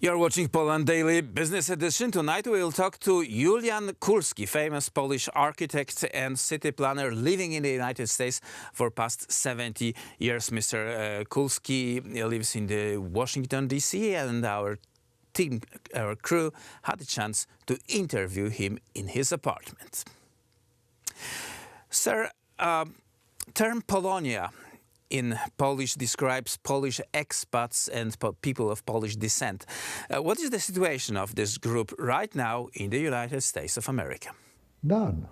You're watching Poland Daily Business Edition. Tonight we'll talk to Julian Kulski, famous Polish architect and city planner living in the United States for past 70 years. Mr. Kulski lives in the Washington, D.C. and our team, our crew, had a chance to interview him in his apartment. Sir, term Polonia in Polish describes Polish expats and people of Polish descent. What is the situation of this group right now in the United States of America? None.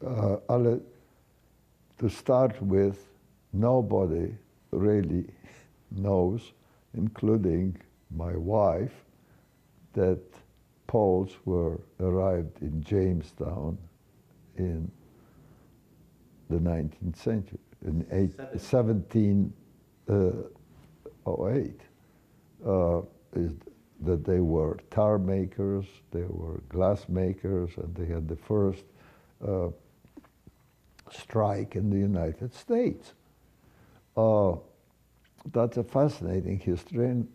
To start with, nobody really knows, including my wife, that Poles were arrived in Jamestown in the 19th century, in 1708. That they were tar makers, they were glass makers, and they had the first strike in the United States. That's a fascinating history, and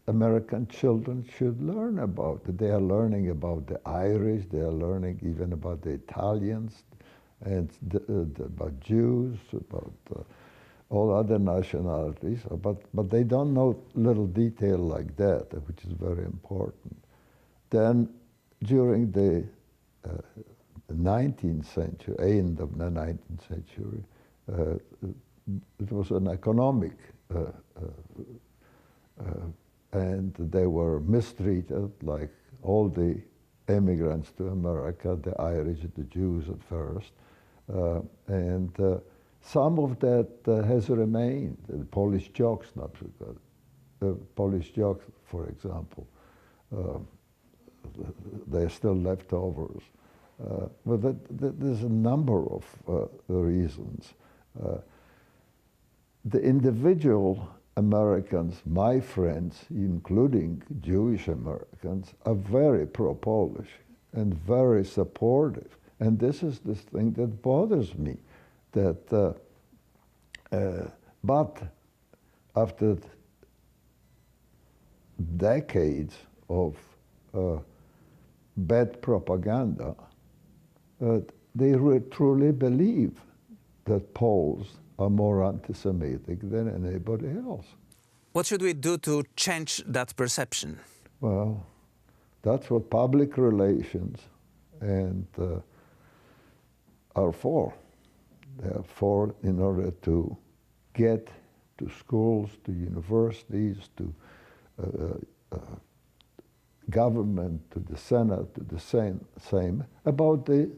American children should learn about it. They are learning about the Irish, they are learning even about the Italians, and about Jews, about all other nationalities, but they don't know little detail like that, which is very important. Then during the 19th century, end of the 19th century, it was an economic, and they were mistreated like all the immigrants to America, the Irish, the Jews at first, and some of that has remained. The Polish jocks, Polish jocks, for example, they're still leftovers. But there's a number of reasons. The individual Americans, my friends, including Jewish Americans, are very pro-Polish and very supportive. And this is the thing that bothers me, that, but after decades of bad propaganda, they truly believe that Poles are more anti-Semitic than anybody else. What should we do to change that perception? Well, that's what public relations and are for. They are for in order to get to schools, to universities, to government, to the Senate, to the same about the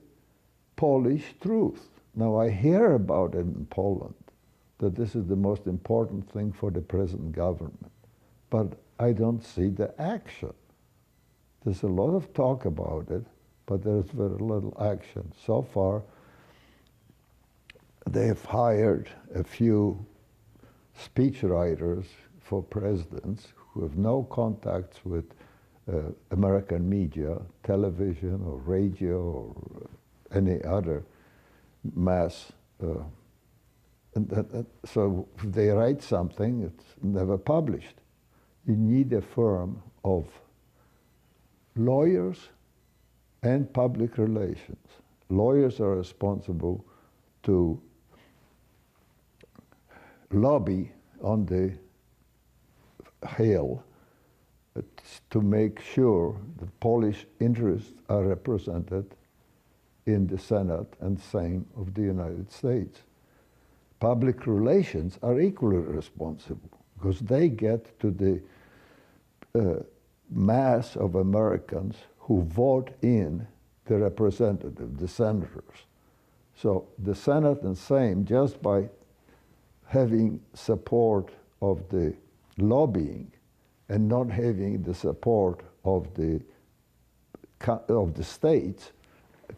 Polish truth. Now, I hear about it in Poland, that this is the most important thing for the present government, but I don't see the action. There's a lot of talk about it, but there's very little action. So far, they've hired a few speechwriters for presidents who have no contacts with American media, television or radio or any other mass. So if they write something, it's never published. You need a firm of lawyers and public relations. Lawyers are responsible to lobby on the Hill to make sure the Polish interests are represented in the Senate and Sejm of the United States. Public relations are equally responsible because they get to the mass of Americans who vote in the representative, the senators. So the Senate and Sejm, just by having support of the lobbying and not having the support of the states,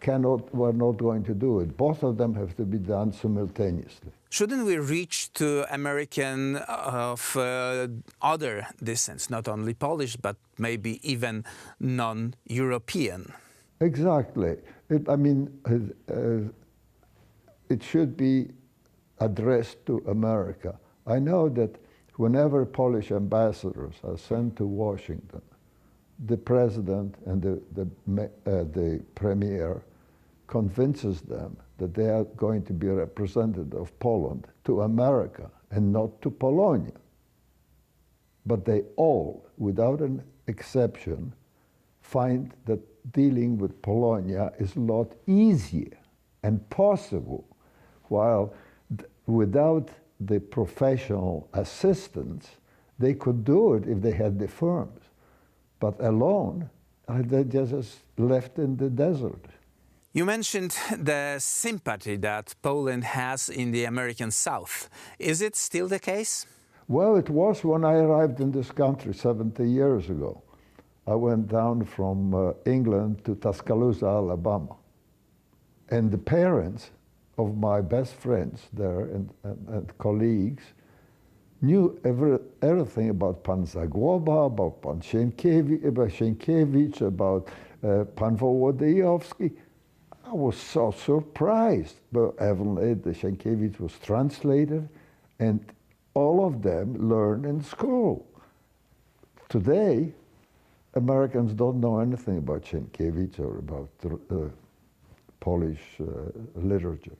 we're not going to do it. Both of them have to be done simultaneously. Shouldn't we reach to American of other descents, not only Polish, but maybe even non-European? Exactly. It should be addressed to America. I know that whenever Polish ambassadors are sent to Washington, the president and the premier convinces them that they are going to be representative of Poland to America and not to Polonia. But they all, without an exception, find that dealing with Polonia is a lot easier and possible, while without the professional assistance, they could do it if they had the firms. But alone, they're just left in the desert. You mentioned the sympathy that Poland has in the American South. Is it still the case? Well, it was when I arrived in this country 70 years ago. I went down from England to Tuscaloosa, Alabama. And the parents of my best friends there and colleagues knew everything about Pan Zagłoba, about Pan Sienkiewicz, about Pan Wołodyjowski. I was so surprised. But evidently, the Sienkiewicz was translated, and all of them learned in school. Today, Americans don't know anything about Sienkiewicz or about Polish literature.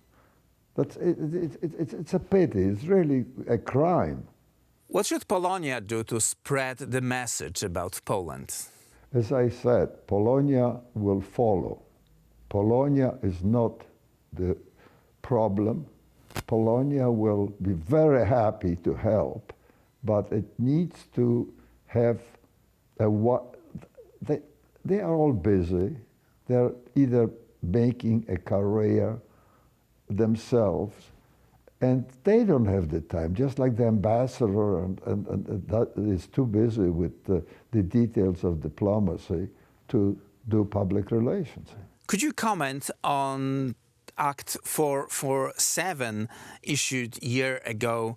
It's a pity. It's really a crime. What should Polonia do to spread the message about Poland? As I said, Polonia will follow. Polonia is not the problem. Polonia will be very happy to help, but it needs to have they are all busy. They're either making a career themselves, and they don't have the time, just like the ambassador and that is too busy with the details of diplomacy to do public relations. Could you comment on Act 447 issued a year ago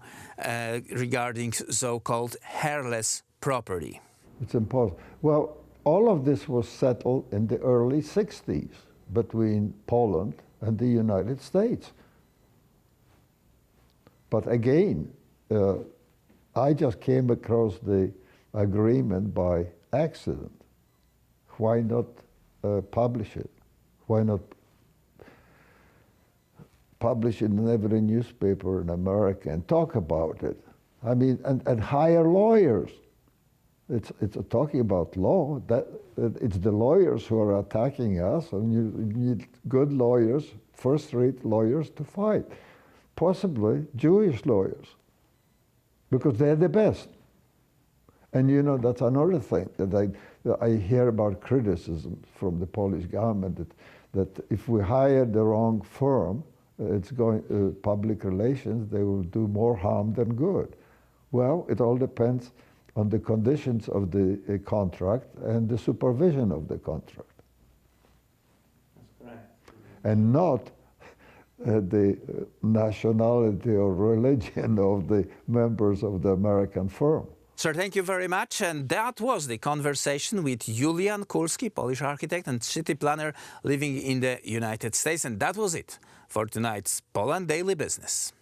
regarding so-called hairless property? It's impossible. Well, all of this was settled in the early 60s between Poland and the United States. But again, I just came across the agreement by accident. Why not publish it? Why not publish it in every newspaper in America and talk about it? I mean, and hire lawyers. It's talking about law. It's the lawyers who are attacking us, and you need good lawyers, first-rate lawyers to fight. Possibly Jewish lawyers, because they're the best. And you know, that's another thing that I hear about criticism from the Polish government, that if we hire the wrong firm, it's going public relations, they will do more harm than good. Well, it all depends on the conditions of the contract and the supervision of the contract. That's correct. And not the nationality or religion of the members of the American firm. Sir, thank you very much. And that was the conversation with Julian Kulski, Polish architect and city planner living in the United States. And that was it for tonight's Poland Daily Business.